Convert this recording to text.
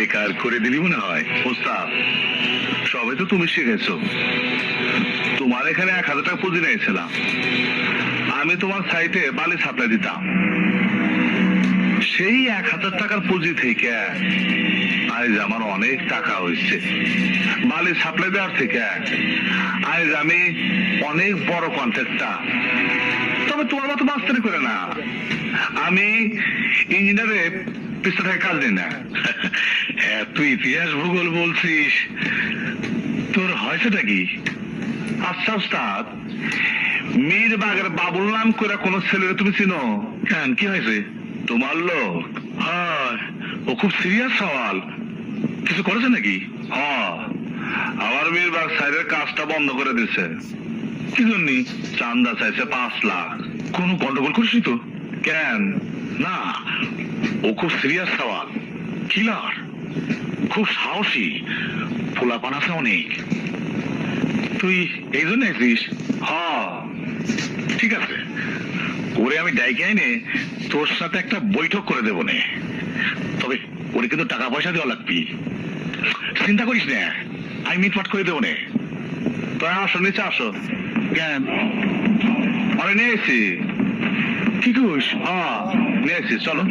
বেকার করে দিলি মনে হয়। ওস্তাদ, সবে তো তুমি শিখেছো। তোমার এখানে 1000 টাকা পুঁজি নিয়েছিলাম, আমি তোমার সাইটে বালি সাপ্লাই দিতাম। সেই 1000 টাকার পুঁজি থেকে আজ আমার অনেক টাকা হয়েছে। বালি সাপ্লাই দেওয়ার থেকে আজ আমি অনেক বড় কন্ট্রাক্টর। তবে তোমার মতো মাস্টারি করে না, আমি ইঞ্জিনিয়ারে পিছনে থেকে কাজ নিই না। তুই ইতিহাস ভূগোল বলছিস, তোর হয়েছেটা কি? আচ্ছা ওস্তাদ, মীরবাগের বাবুল নাম করে কোন ছেলে তুমি চিনো? কেন, কি হয়েছে? তোমার লোক। হ্যাঁ, ও খুব সিরিয়াস সওয়াল। কিছু করেছে নাকি? হ্যাঁ, আমার মীরবাগ সাইডের কাজটা বন্ধ করে দিছে। কি জন্য? চান্দা চাইছে 5 লাখ। কোনো গন্ডগোল করিসনি তো? কেন? না, ও খুব সিরিয়াস সওয়াল, কিলার, খুব সাহসী, পোলাপান আছে অনেক। তুই এই জন্য আছিস? হ্যাঁ। ঠিক আছে, ওরে আমি ডাইকে আইনে তোর সাথে একটা বৈঠক করে দেবো নে। তবে ওরে কিন্তু টাকা পয়সা দেওয়া লাগবি। চিন্তা করিস না, আমি মিটমাট করে দেবো নে। তাই আসো, নিচে আসো। কেন? আরে নিয়ে এসি। কি করিস? হ্যাঁ, নিয়ে এসি, চলো।